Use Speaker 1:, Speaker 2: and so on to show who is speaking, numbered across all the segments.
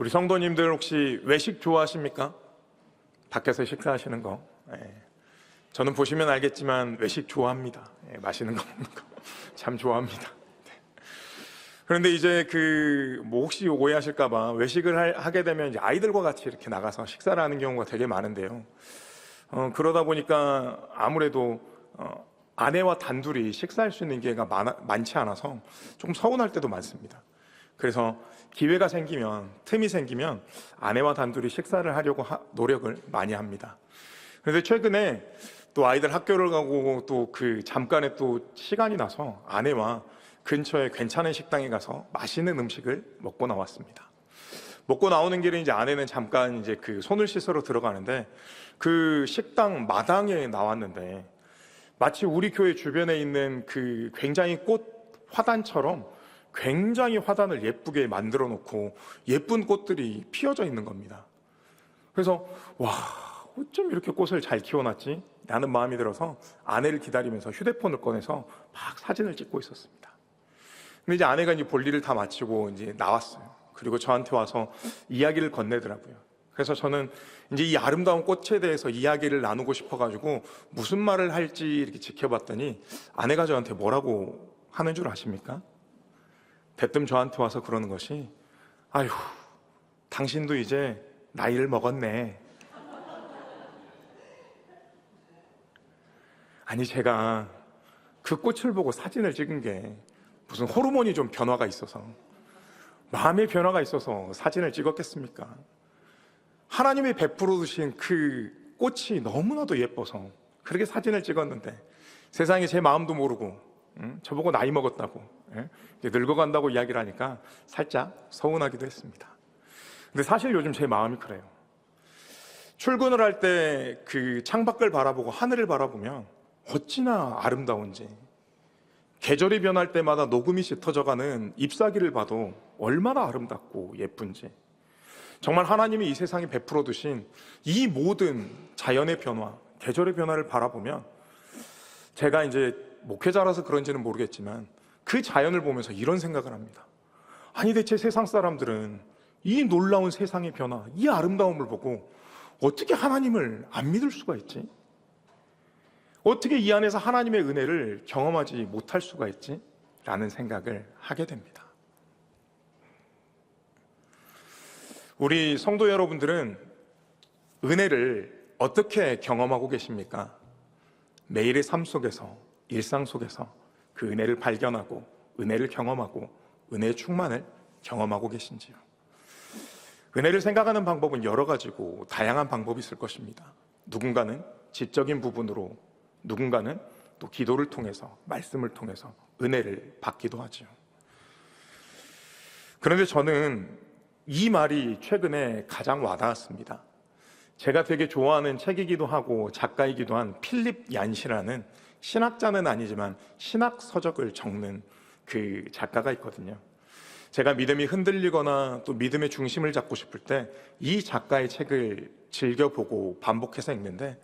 Speaker 1: 우리 성도님들 혹시 외식 좋아하십니까? 밖에서 식사하시는 거. 저는 보시면 알겠지만 외식 좋아합니다. 맛있는 거 먹는 거 참 좋아합니다. 그런데 이제 뭐 혹시 오해하실까봐 외식을 하게 되면 이제 아이들과 같이 이렇게 나가서 식사를 하는 경우가 되게 많은데요. 그러다 보니까 아무래도 아내와 단둘이 식사할 수 있는 기회가 많지 않아서 조금 서운할 때도 많습니다. 그래서 기회가 생기면, 틈이 생기면 아내와 단둘이 식사를 하려고 노력을 많이 합니다. 그런데 최근에 또 아이들 학교를 가고 또 잠깐의 또 시간이 나서 아내와 근처에 괜찮은 식당에 가서 맛있는 음식을 먹고 나왔습니다. 먹고 나오는 길에 이제 아내는 잠깐 이제 손을 씻으러 들어가는데 그 식당 마당에 나왔는데 마치 우리 교회 주변에 있는 굉장히 꽃 화단처럼 굉장히 화단을 예쁘게 만들어 놓고 예쁜 꽃들이 피어져 있는 겁니다. 그래서 와, 어쩜 이렇게 꽃을 잘 키워놨지? 라는 마음이 들어서 아내를 기다리면서 휴대폰을 꺼내서 막 사진을 찍고 있었습니다. 근데 이제 아내가 이제 볼일을 다 마치고 이제 나왔어요. 그리고 저한테 와서 이야기를 건네더라고요. 그래서 저는 이제 이 아름다운 꽃에 대해서 이야기를 나누고 싶어가지고 무슨 말을 할지 이렇게 지켜봤더니 아내가 저한테 뭐라고 하는 줄 아십니까? 대뜸 저한테 와서 그러는 것이, 아휴, 당신도 이제 나이를 먹었네. 아니, 제가 그 꽃을 보고 사진을 찍은 게 무슨 호르몬이 좀 변화가 있어서, 마음의 변화가 있어서 사진을 찍었겠습니까? 하나님이 베풀어 주신 그 꽃이 너무나도 예뻐서 그렇게 사진을 찍었는데 세상에 제 마음도 모르고 저보고 나이 먹었다고, 이제 늙어간다고 이야기를 하니까 살짝 서운하기도 했습니다. 근데 사실 요즘 제 마음이 그래요. 출근을 할 때 창밖을 바라보고 하늘을 바라보면 어찌나 아름다운지, 계절이 변할 때마다 녹음이 짙어져가는 잎사귀를 봐도 얼마나 아름답고 예쁜지, 정말 하나님이 이 세상에 베풀어 두신 이 모든 자연의 변화, 계절의 변화를 바라보면 제가 이제 목회자라서 그런지는 모르겠지만 그 자연을 보면서 이런 생각을 합니다. 아니, 대체 세상 사람들은 이 놀라운 세상의 변화, 이 아름다움을 보고 어떻게 하나님을 안 믿을 수가 있지? 어떻게 이 안에서 하나님의 은혜를 경험하지 못할 수가 있지? 라는 생각을 하게 됩니다. 우리 성도 여러분들은 은혜를 어떻게 경험하고 계십니까? 매일의 삶 속에서, 일상 속에서 그 은혜를 발견하고 은혜를 경험하고 은혜의 충만을 경험하고 계신지요? 은혜를 생각하는 방법은 여러 가지고 다양한 방법이 있을 것입니다. 누군가는 지적인 부분으로, 누군가는 또 기도를 통해서, 말씀을 통해서 은혜를 받기도 하죠. 그런데 저는 이 말이 최근에 가장 와닿았습니다. 제가 되게 좋아하는 책이기도 하고 작가이기도 한 필립 얀시라는, 신학자는 아니지만 신학 서적을 적는 그 작가가 있거든요. 제가 믿음이 흔들리거나 또 믿음의 중심을 잡고 싶을 때 이 작가의 책을 즐겨보고 반복해서 읽는데,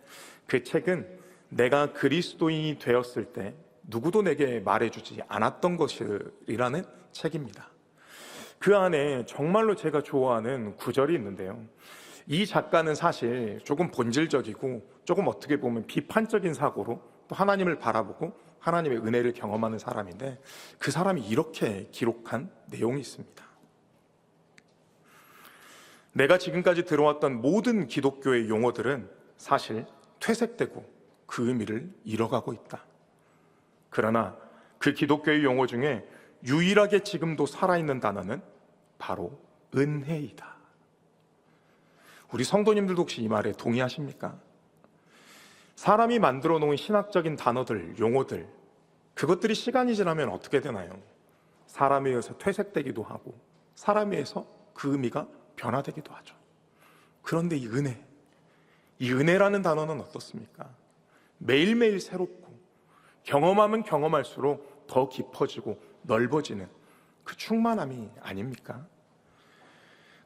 Speaker 1: 그 책은 내가 그리스도인이 되었을 때 누구도 내게 말해주지 않았던 것이라는 책입니다. 그 안에 정말로 제가 좋아하는 구절이 있는데요, 이 작가는 사실 조금 본질적이고 조금 어떻게 보면 비판적인 사고로 또 하나님을 바라보고 하나님의 은혜를 경험하는 사람인데, 그 사람이 이렇게 기록한 내용이 있습니다. 내가 지금까지 들어왔던 모든 기독교의 용어들은 사실 퇴색되고 그 의미를 잃어가고 있다. 그러나 그 기독교의 용어 중에 유일하게 지금도 살아있는 단어는 바로 은혜이다. 우리 성도님들도 혹시 이 말에 동의하십니까? 사람이 만들어 놓은 신학적인 단어들, 용어들, 그것들이 시간이 지나면 어떻게 되나요? 사람에 의해서 퇴색되기도 하고 사람에 의해서 그 의미가 변화되기도 하죠. 그런데 이 은혜라는 단어는 어떻습니까? 매일매일 새롭고 경험하면 경험할수록 더 깊어지고 넓어지는 그 충만함이 아닙니까?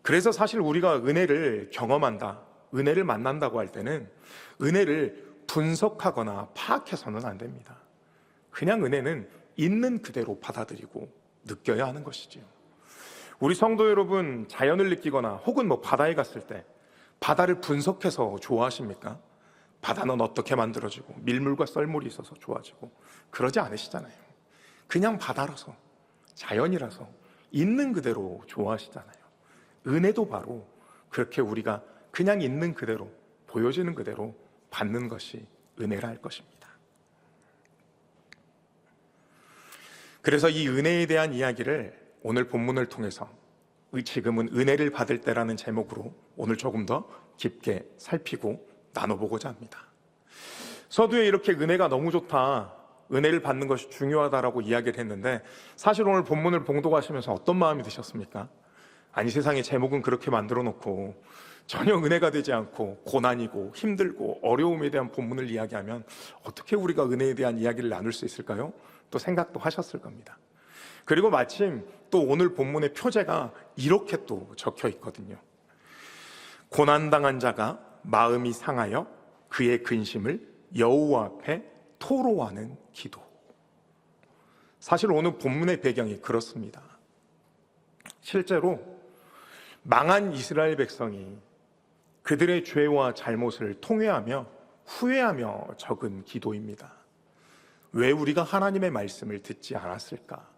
Speaker 1: 그래서 사실 우리가 은혜를 경험한다, 은혜를 만난다고 할 때는 은혜를 분석하거나 파악해서는 안 됩니다. 그냥 은혜는 있는 그대로 받아들이고 느껴야 하는 것이지요. 우리 성도 여러분, 자연을 느끼거나 혹은 바다에 갔을 때 바다를 분석해서 좋아하십니까? 바다는 어떻게 만들어지고 밀물과 썰물이 있어서 좋아지고 그러지 않으시잖아요. 그냥 바다라서, 자연이라서 있는 그대로 좋아하시잖아요. 은혜도 바로 그렇게 우리가 그냥 있는 그대로, 보여지는 그대로 받는 것이 은혜라 할 것입니다. 그래서 이 은혜에 대한 이야기를 오늘 본문을 통해서 지금은 은혜를 받을 때라는 제목으로 오늘 조금 더 깊게 살피고 나눠보고자 합니다. 서두에 이렇게 은혜가 너무 좋다, 은혜를 받는 것이 중요하다라고 이야기를 했는데, 사실 오늘 본문을 봉독하시면서 어떤 마음이 드셨습니까? 아니, 세상에 제목은 그렇게 만들어 놓고 전혀 은혜가 되지 않고 고난이고 힘들고 어려움에 대한 본문을 이야기하면 어떻게 우리가 은혜에 대한 이야기를 나눌 수 있을까요? 또 생각도 하셨을 겁니다. 그리고 마침 또 오늘 본문의 표제가 이렇게 또 적혀 있거든요. 고난당한 자가 마음이 상하여 그의 근심을 여호와 앞에 토로하는 기도. 사실 오늘 본문의 배경이 그렇습니다. 실제로 망한 이스라엘 백성이 그들의 죄와 잘못을 통회하며 후회하며 적은 기도입니다. 왜 우리가 하나님의 말씀을 듣지 않았을까?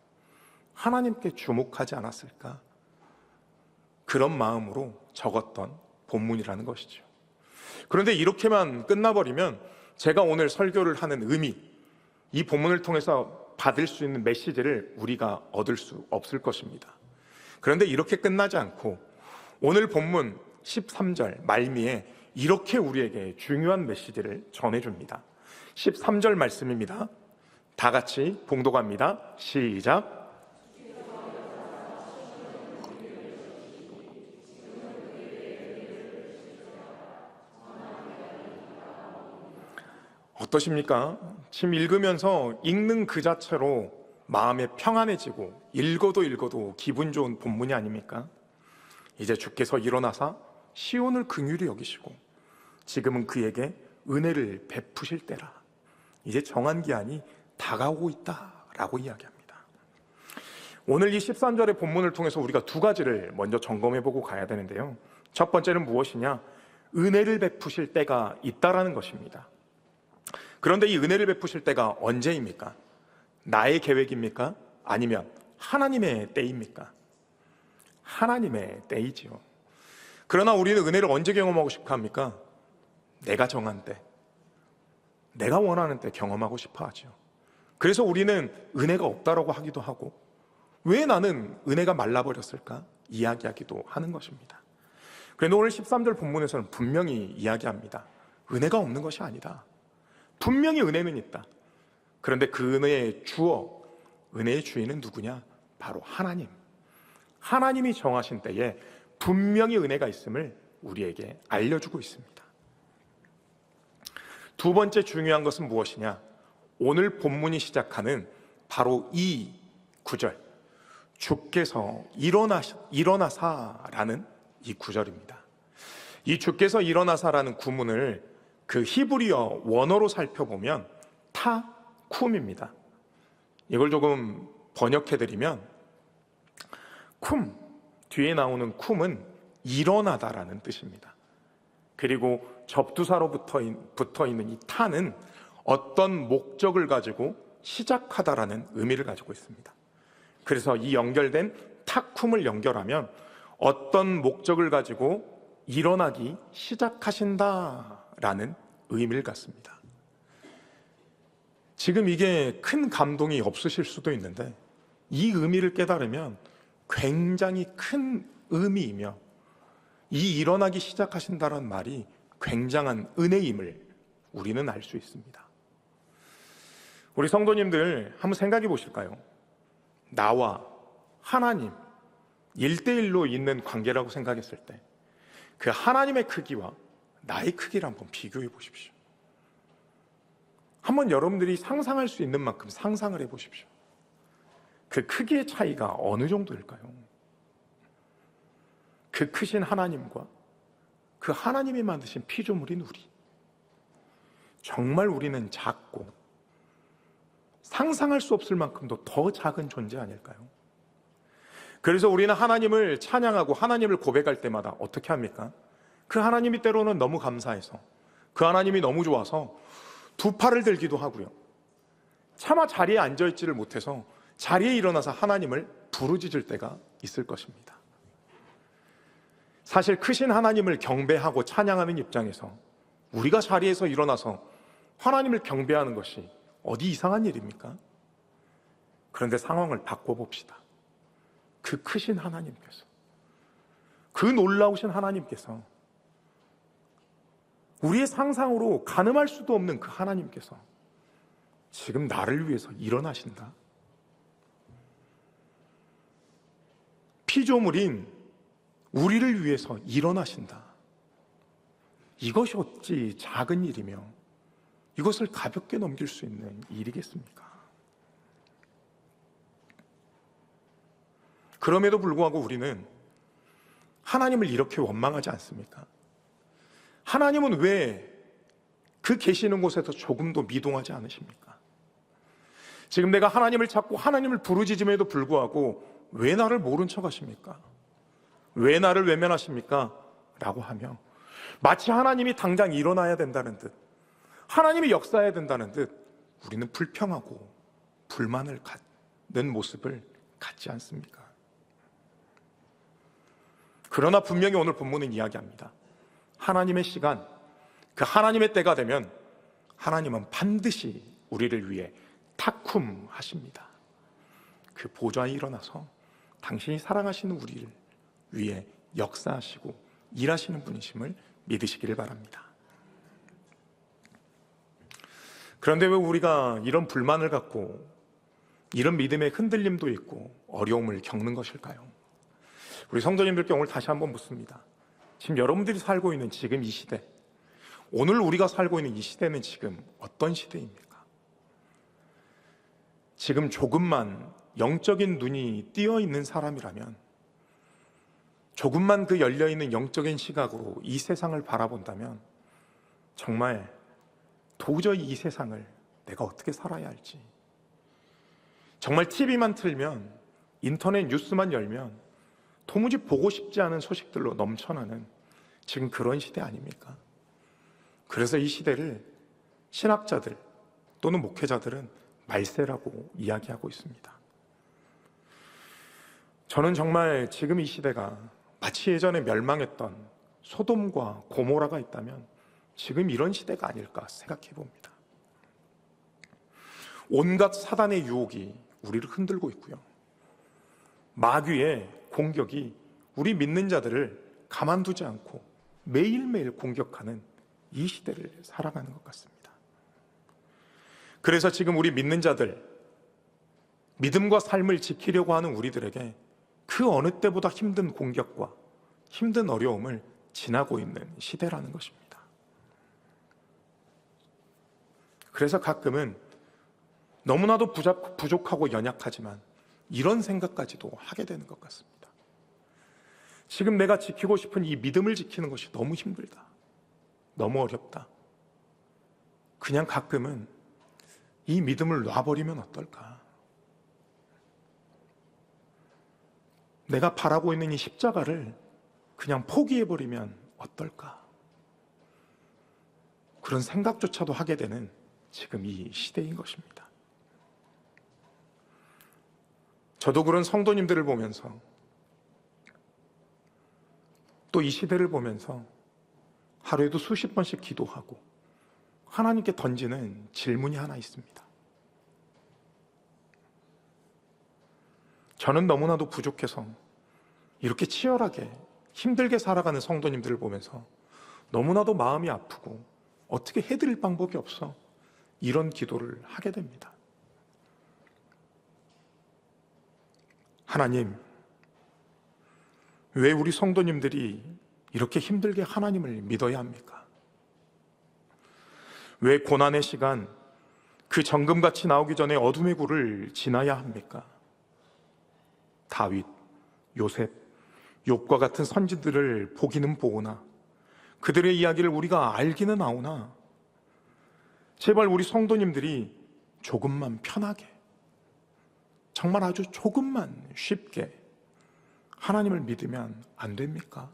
Speaker 1: 하나님께 주목하지 않았을까? 그런 마음으로 적었던 본문이라는 것이죠. 그런데 이렇게만 끝나버리면 제가 오늘 설교를 하는 의미, 이 본문을 통해서 받을 수 있는 메시지를 우리가 얻을 수 없을 것입니다. 그런데 이렇게 끝나지 않고 오늘 본문 13절 말미에 이렇게 우리에게 중요한 메시지를 전해줍니다. 13절 말씀입니다. 다 같이 봉독합니다. 시작. 어떠십니까? 지금 읽으면서 읽는 그 자체로 마음이 평안해지고 읽어도 기분 좋은 본문이 아닙니까? 이제 주께서 일어나사 시온을 긍휼히 여기시고 지금은 그에게 은혜를 베푸실 때라. 이제 정한 기한이 다가오고 있다라고 이야기합니다. 오늘 이 13절의 본문을 통해서 우리가 두 가지를 먼저 점검해보고 가야 되는데요. 첫 번째는 무엇이냐? 은혜를 베푸실 때가 있다라는 것입니다. 그런데 이 은혜를 베푸실 때가 언제입니까? 나의 계획입니까? 아니면 하나님의 때입니까? 하나님의 때이지요. 그러나 우리는 은혜를 언제 경험하고 싶어 합니까? 내가 정한 때, 내가 원하는 때 경험하고 싶어 하죠. 그래서 우리는 은혜가 없다라고 하기도 하고, 왜 나는 은혜가 말라버렸을까? 이야기하기도 하는 것입니다. 그런데 오늘 13절 본문에서는 분명히 이야기합니다. 은혜가 없는 것이 아니다. 분명히 은혜는 있다. 그런데 그 은혜의 주어, 은혜의 주인은 누구냐? 바로 하나님. 하나님이 정하신 때에 분명히 은혜가 있음을 우리에게 알려주고 있습니다. 두 번째 중요한 것은 무엇이냐? 오늘 본문이 시작하는 바로 이 구절, 주께서 일어나사라는 이 구절입니다. 이 주께서 일어나사라는 구문을 그 히브리어 원어로 살펴보면 타쿰입니다. 이걸 조금 번역해드리면 쿰, 뒤에 나오는 쿰은 일어나다라는 뜻입니다. 그리고 접두사로 붙어있는 이 타는 어떤 목적을 가지고 시작하다라는 의미를 가지고 있습니다. 그래서 이 연결된 타쿰을 연결하면 어떤 목적을 가지고 일어나기 시작하신다라는 의미를 갖습니다. 지금 이게 큰 감동이 없으실 수도 있는데 이 의미를 깨달으면 굉장히 큰 의미이며 이 일어나기 시작하신다는 말이 굉장한 은혜임을 우리는 알 수 있습니다. 우리 성도님들 한번 생각해 보실까요? 나와 하나님 1대1로 있는 관계라고 생각했을 때 그 하나님의 크기와 나의 크기를 한번 비교해 보십시오. 한번 여러분들이 상상할 수 있는 만큼 상상을 해 보십시오. 그 크기의 차이가 어느 정도일까요? 그 크신 하나님과 그 하나님이 만드신 피조물인 우리, 정말 우리는 작고 상상할 수 없을 만큼도 더 작은 존재 아닐까요? 그래서 우리는 하나님을 찬양하고 하나님을 고백할 때마다 어떻게 합니까? 그 하나님이 때로는 너무 감사해서, 그 하나님이 너무 좋아서 두 팔을 들기도 하고요, 차마 자리에 앉아있지를 못해서 자리에 일어나서 하나님을 부르짖을 때가 있을 것입니다. 사실 크신 하나님을 경배하고 찬양하는 입장에서 우리가 자리에서 일어나서 하나님을 경배하는 것이 어디 이상한 일입니까? 그런데 상황을 바꿔봅시다. 그 크신 하나님께서, 그 놀라우신 하나님께서, 우리의 상상으로 가늠할 수도 없는 그 하나님께서 지금 나를 위해서 일어나신다. 피조물인 우리를 위해서 일어나신다. 이것이 어찌 작은 일이며 이것을 가볍게 넘길 수 있는 일이겠습니까? 그럼에도 불구하고 우리는 하나님을 이렇게 원망하지 않습니까? 하나님은 왜 그 계시는 곳에서 조금도 미동하지 않으십니까? 지금 내가 하나님을 찾고 하나님을 부르짖음에도 불구하고 왜 나를 모른 척 하십니까? 왜 나를 외면하십니까? 라고 하며 마치 하나님이 당장 일어나야 된다는 듯, 하나님이 역사해야 된다는 듯 우리는 불평하고 불만을 갖는 모습을 갖지 않습니까? 그러나 분명히 오늘 본문은 이야기합니다. 하나님의 시간, 그 하나님의 때가 되면 하나님은 반드시 우리를 위해 탁쿰하십니다. 그 보좌에 일어나서 당신이 사랑하시는 우리를 위해 역사하시고 일하시는 분이심을 믿으시기를 바랍니다. 그런데 왜 우리가 이런 불만을 갖고 이런 믿음의 흔들림도 있고 어려움을 겪는 것일까요? 우리 성도님들께 오늘 다시 한번 묻습니다. 지금 여러분들이 살고 있는 지금 이 시대, 오늘 우리가 살고 있는 이 시대는 지금 어떤 시대입니까? 지금 조금만 영적인 눈이 띄어 있는 사람이라면, 조금만 그 열려있는 영적인 시각으로 이 세상을 바라본다면 정말 도저히 이 세상을 내가 어떻게 살아야 할지, 정말 TV만 틀면, 인터넷 뉴스만 열면 도무지 보고 싶지 않은 소식들로 넘쳐나는 지금 그런 시대 아닙니까? 그래서 이 시대를 신학자들 또는 목회자들은 말세라고 이야기하고 있습니다. 저는 정말 지금 이 시대가 마치 예전에 멸망했던 소돔과 고모라가 있다면 지금 이런 시대가 아닐까 생각해 봅니다. 온갖 사단의 유혹이 우리를 흔들고 있고요, 마귀의 공격이 우리 믿는 자들을 가만두지 않고 매일매일 공격하는 이 시대를 살아가는 것 같습니다. 그래서 지금 우리 믿는 자들, 믿음과 삶을 지키려고 하는 우리들에게 그 어느 때보다 힘든 공격과 힘든 어려움을 지나고 있는 시대라는 것입니다. 그래서 가끔은 너무나도 부족하고 연약하지만 이런 생각까지도 하게 되는 것 같습니다. 지금 내가 지키고 싶은 이 믿음을 지키는 것이 너무 힘들다, 너무 어렵다. 그냥 가끔은 이 믿음을 놔버리면 어떨까? 내가 바라고 있는 이 십자가를 그냥 포기해버리면 어떨까? 그런 생각조차도 하게 되는 지금 이 시대인 것입니다. 저도 그런 성도님들을 보면서, 또 이 시대를 보면서 하루에도 수십 번씩 기도하고 하나님께 던지는 질문이 하나 있습니다. 저는 너무나도 부족해서 이렇게 치열하게 힘들게 살아가는 성도님들을 보면서 너무나도 마음이 아프고 어떻게 해드릴 방법이 없어 이런 기도를 하게 됩니다. 하나님, 왜 우리 성도님들이 이렇게 힘들게 하나님을 믿어야 합니까? 왜 고난의 시간, 그 정금같이 나오기 전에 어둠의 굴을 지나야 합니까? 다윗, 요셉, 욥과 같은 선지들을 보기는 보오나 그들의 이야기를 우리가 알기는 아오나 제발 우리 성도님들이 조금만 편하게, 정말 아주 조금만 쉽게 하나님을 믿으면 안 됩니까?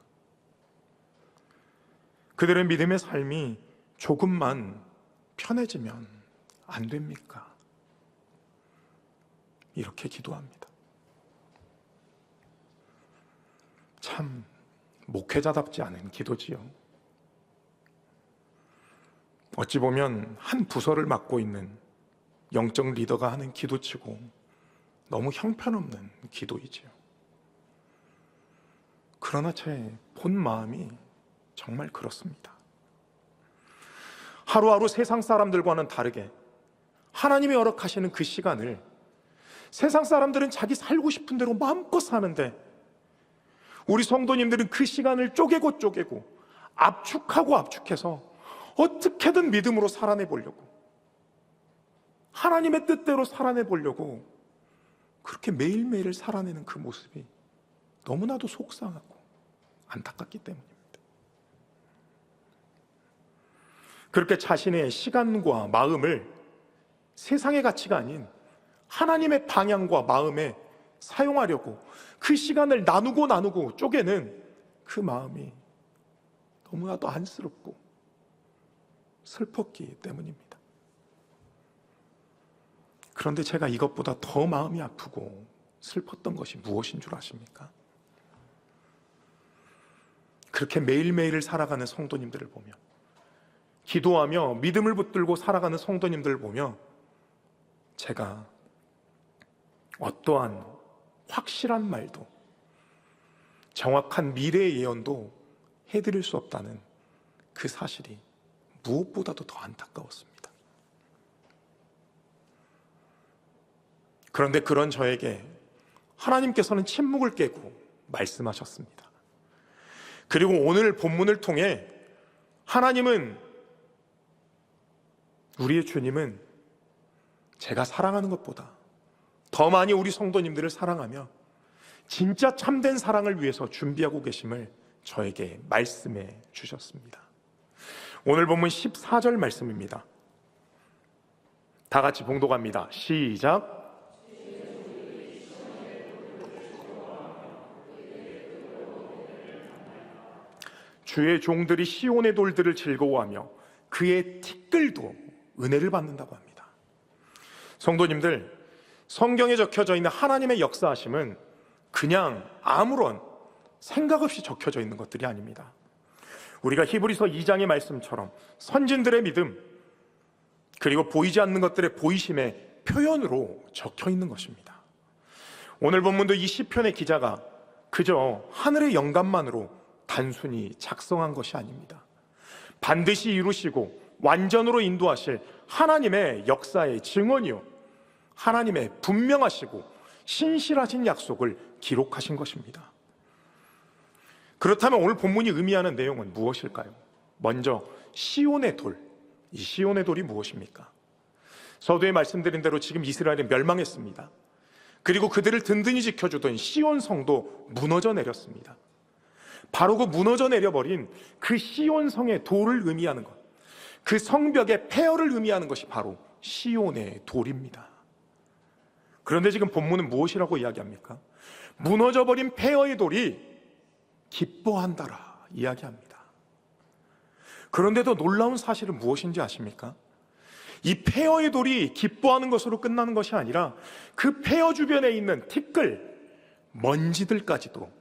Speaker 1: 그들의 믿음의 삶이 조금만 편해지면 안 됩니까? 이렇게 기도합니다. 참 목회자답지 않은 기도지요. 어찌 보면 한 부서를 맡고 있는 영적 리더가 하는 기도치고 너무 형편없는 기도이지요. 그러나 제 본 마음이 정말 그렇습니다. 하루하루 세상 사람들과는 다르게 하나님이 허락하시는 그 시간을 세상 사람들은 자기 살고 싶은 대로 마음껏 사는데 우리 성도님들은 그 시간을 쪼개고 압축하고 압축해서 어떻게든 믿음으로 살아내보려고, 하나님의 뜻대로 살아내보려고 그렇게 매일매일 살아내는 그 모습이 너무나도 속상하고 안타깝기 때문입니다. 그렇게 자신의 시간과 마음을 세상의 가치가 아닌 하나님의 방향과 마음에 사용하려고 그 시간을 나누고 쪼개는 그 마음이 너무나도 안쓰럽고 슬펐기 때문입니다. 그런데 제가 이것보다 더 마음이 아프고 슬펐던 것이 무엇인 줄 아십니까? 그렇게 매일매일을 살아가는 성도님들을 보며, 기도하며 믿음을 붙들고 살아가는 성도님들을 보며 제가 어떠한 확실한 말도 정확한 미래의 예언도 해드릴 수 없다는 그 사실이 무엇보다도 더 안타까웠습니다. 그런데 그런 저에게 하나님께서는 침묵을 깨고 말씀하셨습니다. 그리고 오늘 본문을 통해 하나님은, 우리의 주님은 제가 사랑하는 것보다 더 많이 우리 성도님들을 사랑하며 진짜 참된 사랑을 위해서 준비하고 계심을 저에게 말씀해 주셨습니다. 오늘 본문 14절 말씀입니다. 다 같이 봉독합니다. 시작. 주의 종들이 시온의 돌들을 즐거워하며 그의 티끌도 은혜를 받는다고 합니다. 성도님들, 성경에 적혀져 있는 하나님의 역사하심은 그냥 아무런 생각 없이 적혀져 있는 것들이 아닙니다. 우리가 히브리서 2장의 말씀처럼 선진들의 믿음, 그리고 보이지 않는 것들의 보이심의 표현으로 적혀 있는 것입니다. 오늘 본문도 이 시편의 기자가 그저 하늘의 영감만으로 단순히 작성한 것이 아닙니다. 반드시 이루시고 완전으로 인도하실 하나님의 역사의 증언이요, 하나님의 분명하시고 신실하신 약속을 기록하신 것입니다. 그렇다면 오늘 본문이 의미하는 내용은 무엇일까요? 먼저 시온의 돌, 이 시온의 돌이 무엇입니까? 서두에 말씀드린 대로 지금 이스라엘은 멸망했습니다. 그리고 그들을 든든히 지켜주던 시온 성도 무너져 내렸습니다. 바로 그 무너져 내려버린 그 시온 성의 돌을 의미하는 것, 그 성벽의 폐허를 의미하는 것이 바로 시온의 돌입니다. 그런데 지금 본문은 무엇이라고 이야기합니까? 무너져버린 폐허의 돌이 기뻐한다라 이야기합니다. 그런데도 놀라운 사실은 무엇인지 아십니까? 이 폐허의 돌이 기뻐하는 것으로 끝나는 것이 아니라 그 폐허 주변에 있는 티끌, 먼지들까지도,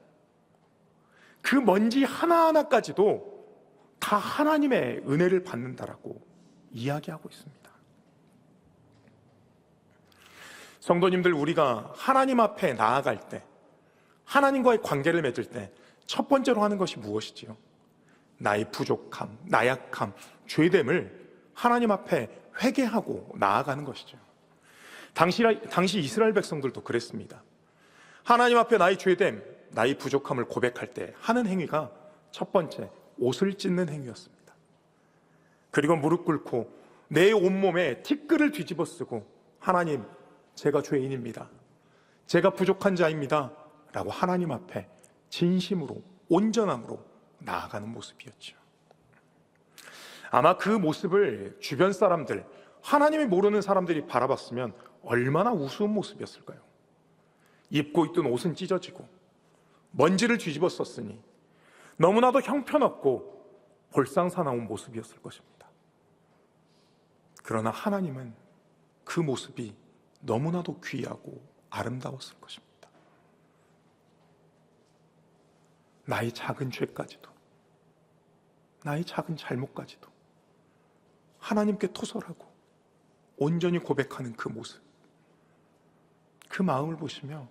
Speaker 1: 그 먼지 하나하나까지도 다 하나님의 은혜를 받는다라고 이야기하고 있습니다. 성도님들, 우리가 하나님 앞에 나아갈 때, 하나님과의 관계를 맺을 때 첫 번째로 하는 것이 무엇이지요? 나의 부족함, 나약함, 죄됨을 하나님 앞에 회개하고 나아가는 것이죠. 당시 이스라엘 백성들도 그랬습니다. 하나님 앞에 나의 죄됨, 나의 부족함을 고백할 때 하는 행위가 첫 번째, 옷을 찢는 행위였습니다. 그리고 무릎 꿇고 내 온몸에 티끌을 뒤집어 쓰고, 하나님, 제가 죄인입니다, 제가 부족한 자입니다 라고 하나님 앞에 진심으로, 온전함으로 나아가는 모습이었죠. 아마 그 모습을 주변 사람들, 하나님이 모르는 사람들이 바라봤으면 얼마나 우스운 모습이었을까요? 입고 있던 옷은 찢어지고 먼지를 뒤집어 썼으니 너무나도 형편없고 볼상사나운 모습이었을 것입니다. 그러나 하나님은 그 모습이 너무나도 귀하고 아름다웠을 것입니다. 나의 작은 죄까지도, 나의 작은 잘못까지도 하나님께 토설하고 온전히 고백하는 그 모습, 그 마음을 보시며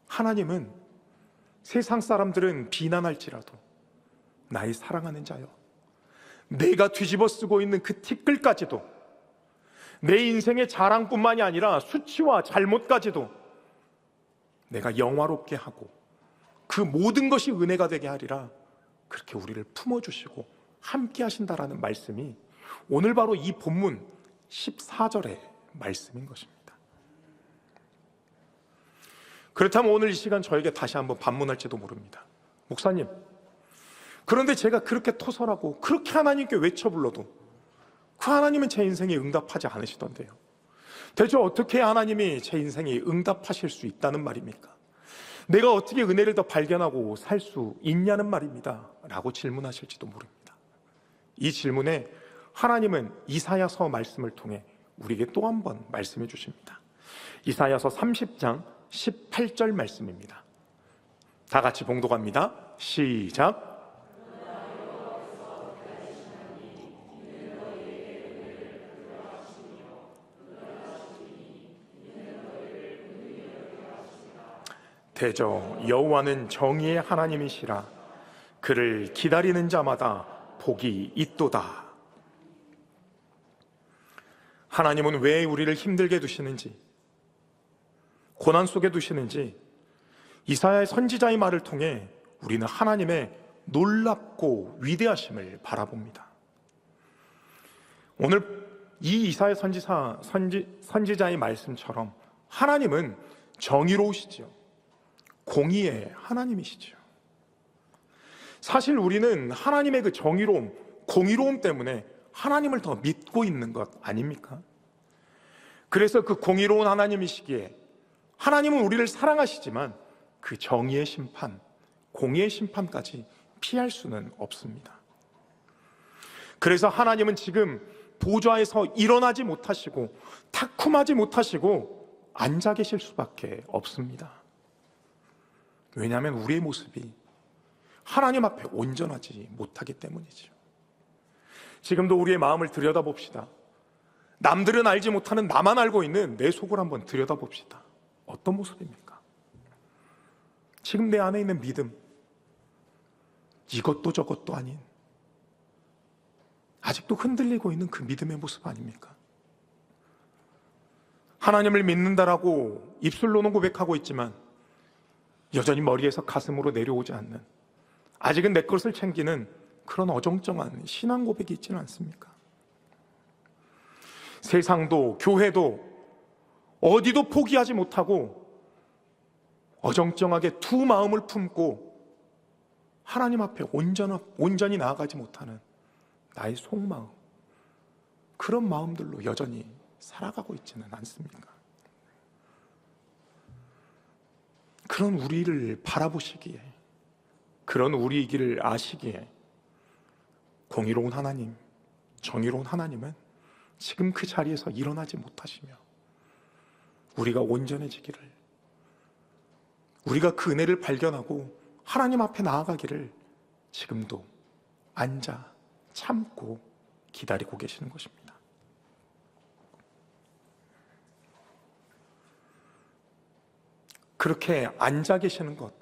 Speaker 1: 하나님은 세상 사람들은 비난할지라도 나의 사랑하는 자여, 내가 뒤집어 쓰고 있는 그 티끌까지도, 내 인생의 자랑뿐만이 아니라 수치와 잘못까지도 내가 영화롭게 하고 그 모든 것이 은혜가 되게 하리라, 그렇게 우리를 품어주시고 함께 하신다라는 말씀이 오늘 바로 이 본문 14절의 말씀인 것입니다. 그렇다면 오늘 이 시간 저에게 다시 한번 반문할지도 모릅니다. 목사님, 그런데 제가 그렇게 토설하고 그렇게 하나님께 외쳐 불러도 그 하나님은 제 인생에 응답하지 않으시던데요. 대체 어떻게 하나님이 제 인생에 응답하실 수 있다는 말입니까? 내가 어떻게 은혜를 더 발견하고 살 수 있냐는 말입니다 라고 질문하실지도 모릅니다. 이 질문에 하나님은 이사야서 말씀을 통해 우리에게 또 한 번 말씀해 주십니다. 이사야서 30장 18절 말씀입니다. 다 같이 봉독합니다. 시작. 대저 여호와는 정의의 하나님이시라. 그를 기다리는 자마다 복이 있도다. 하나님은 왜 우리를 힘들게 두시는지, 고난 속에 두시는지 이사야의 선지자의 말을 통해 우리는 하나님의 놀랍고 위대하심을 바라봅니다. 오늘 이 이사야 선지자의 말씀처럼 하나님은 정의로우시죠. 공의의 하나님이시죠. 사실 우리는 하나님의 그 정의로움, 공의로움 때문에 하나님을 더 믿고 있는 것 아닙니까? 그래서 그 공의로운 하나님이시기에 하나님은 우리를 사랑하시지만 그 정의의 심판, 공의의 심판까지 피할 수는 없습니다. 그래서 하나님은 지금 보좌에서 일어나지 못하시고 탁춤하지 못하시고 앉아 계실 수밖에 없습니다. 왜냐하면 우리의 모습이 하나님 앞에 온전하지 못하기 때문이죠. 지금도 우리의 마음을 들여다봅시다. 남들은 알지 못하는 나만 알고 있는 내 속을 한번 들여다봅시다. 어떤 모습입니까? 지금 내 안에 있는 믿음, 이것도 저것도 아닌 아직도 흔들리고 있는 그 믿음의 모습 아닙니까? 하나님을 믿는다라고 입술로는 고백하고 있지만 여전히 머리에서 가슴으로 내려오지 않는, 아직은 내 것을 챙기는 그런 어정쩡한 신앙 고백이 있지는 않습니까? 세상도 교회도 어디도 포기하지 못하고 어정쩡하게 두 마음을 품고 하나님 앞에 온전히 나아가지 못하는 나의 속마음, 그런 마음들로 여전히 살아가고 있지는 않습니까? 그런 우리를 바라보시기에, 그런 우리이기를 아시기에 공의로운 하나님, 정의로운 하나님은 지금 그 자리에서 일어나지 못하시며 우리가 온전해지기를, 우리가 그 은혜를 발견하고 하나님 앞에 나아가기를 지금도 앉아 참고 기다리고 계시는 것입니다. 그렇게 앉아 계시는 것,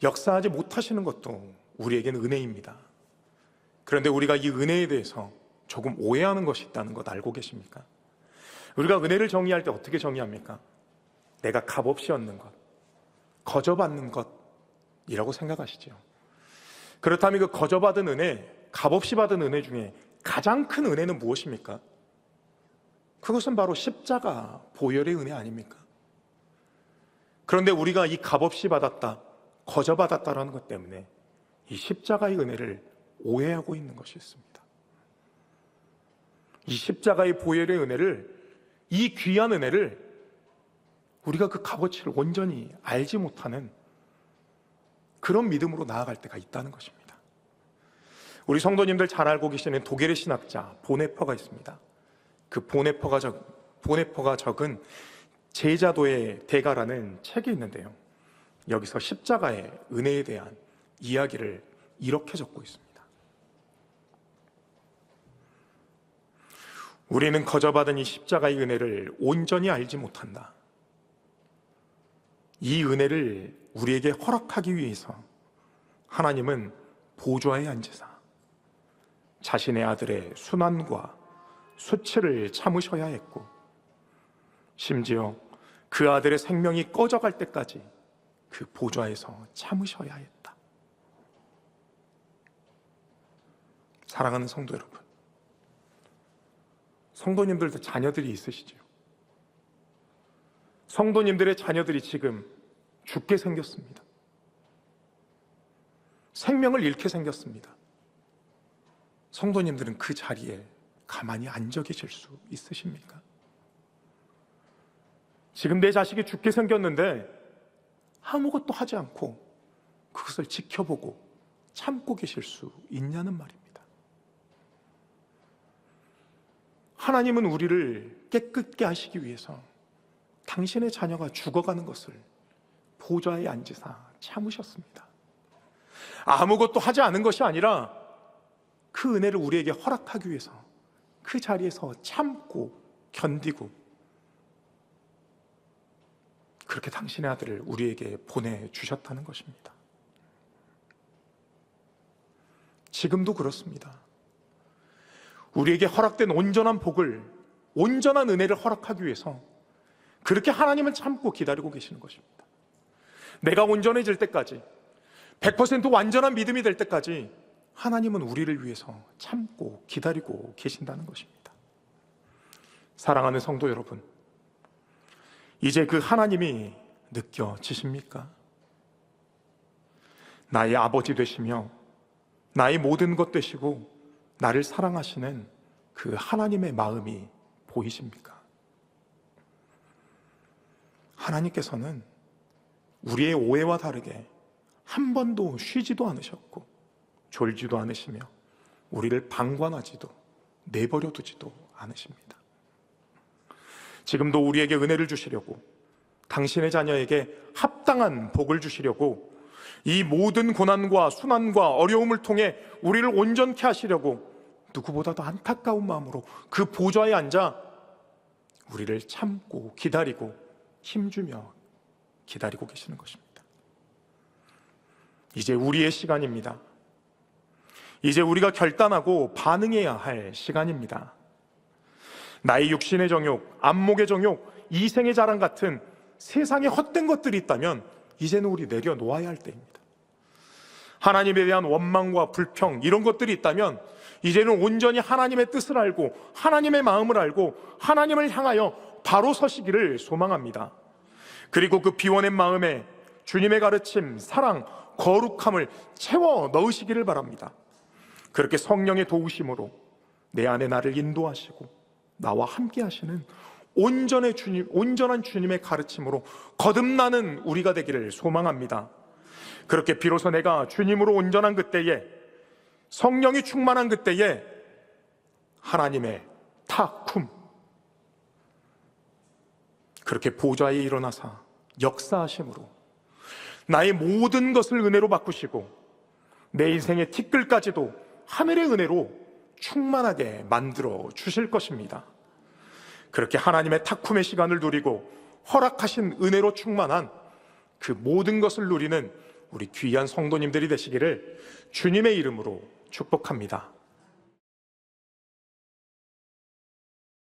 Speaker 1: 역사하지 못하시는 것도 우리에게는 은혜입니다. 그런데 우리가 이 은혜에 대해서 조금 오해하는 것이 있다는 것 알고 계십니까? 우리가 은혜를 정의할 때 어떻게 정의합니까? 내가 값없이 얻는 것, 거저받는 것이라고 생각하시죠. 그렇다면 그 거저받은 은혜, 값없이 받은 은혜 중에 가장 큰 은혜는 무엇입니까? 그것은 바로 십자가 보혈의 은혜 아닙니까? 그런데 우리가 이 값없이 받았다, 거저받았다라는 것 때문에 이 십자가의 은혜를 오해하고 있는 것이 있습니다. 이 십자가의 보혈의 은혜를, 이 귀한 은혜를 우리가 그 값어치를 온전히 알지 못하는 그런 믿음으로 나아갈 때가 있다는 것입니다. 우리 성도님들 잘 알고 계시는 독일의 신학자 보네퍼가 있습니다. 그 보네퍼가 적은 제자도의 대가라는 책이 있는데요, 여기서 십자가의 은혜에 대한 이야기를 이렇게 적고 있습니다. 우리는 거저받은 이 십자가의 은혜를 온전히 알지 못한다. 이 은혜를 우리에게 허락하기 위해서 하나님은 보좌에 앉으사 자신의 아들의 순환과 수치를 참으셔야 했고, 심지어 그 아들의 생명이 꺼져갈 때까지 그 보좌에서 참으셔야 했다. 사랑하는 성도 여러분, 성도님들도 자녀들이 있으시죠? 성도님들의 자녀들이 지금 죽게 생겼습니다. 생명을 잃게 생겼습니다. 성도님들은 그 자리에 가만히 앉아 계실 수 있으십니까? 지금 내 자식이 죽게 생겼는데 아무것도 하지 않고 그것을 지켜보고 참고 계실 수 있냐는 말입니다. 하나님은 우리를 깨끗게 하시기 위해서 당신의 자녀가 죽어가는 것을 보좌에 앉으사 참으셨습니다. 아무것도 하지 않은 것이 아니라 그 은혜를 우리에게 허락하기 위해서 그 자리에서 참고 견디고 그렇게 당신의 아들을 우리에게 보내주셨다는 것입니다. 지금도 그렇습니다. 우리에게 허락된 온전한 복을, 온전한 은혜를 허락하기 위해서 그렇게 하나님은 참고 기다리고 계시는 것입니다. 내가 온전해질 때까지, 100% 완전한 믿음이 될 때까지 하나님은 우리를 위해서 참고 기다리고 계신다는 것입니다. 사랑하는 성도 여러분, 이제 그 하나님이 느껴지십니까? 나의 아버지 되시며 나의 모든 것 되시고 나를 사랑하시는 그 하나님의 마음이 보이십니까? 하나님께서는 우리의 오해와 다르게 한 번도 쉬지도 않으셨고 졸지도 않으시며 우리를 방관하지도 내버려 두지도 않으십니다. 지금도 우리에게 은혜를 주시려고, 당신의 자녀에게 합당한 복을 주시려고, 이 모든 고난과 순환과 어려움을 통해 우리를 온전케 하시려고 누구보다도 안타까운 마음으로 그 보좌에 앉아 우리를 참고 기다리고 힘주며 기다리고 계시는 것입니다. 이제 우리의 시간입니다. 이제 우리가 결단하고 반응해야 할 시간입니다. 나의 육신의 정욕, 안목의 정욕, 이생의 자랑 같은 세상에 헛된 것들이 있다면 이제는 우리 내려놓아야 할 때입니다. 하나님에 대한 원망과 불평, 이런 것들이 있다면 이제는 온전히 하나님의 뜻을 알고 하나님의 마음을 알고 하나님을 향하여 바로 서시기를 소망합니다. 그리고 그 비워낸 마음에 주님의 가르침, 사랑, 거룩함을 채워 넣으시기를 바랍니다. 그렇게 성령의 도우심으로 내 안에 나를 인도하시고 나와 함께 하시는 온전한 주님의 가르침으로 거듭나는 우리가 되기를 소망합니다. 그렇게 비로소 내가 주님으로 온전한 그때에, 성령이 충만한 그때에 하나님의 타쿰, 그렇게 보좌에 일어나사 역사하심으로 나의 모든 것을 은혜로 바꾸시고 내 인생의 티끌까지도 하늘의 은혜로 충만하게 만들어 주실 것입니다. 그렇게 하나님의 타쿰의 시간을 누리고 허락하신 은혜로 충만한 그 모든 것을 누리는 우리 귀한 성도님들이 되시기를 주님의 이름으로 축복합니다.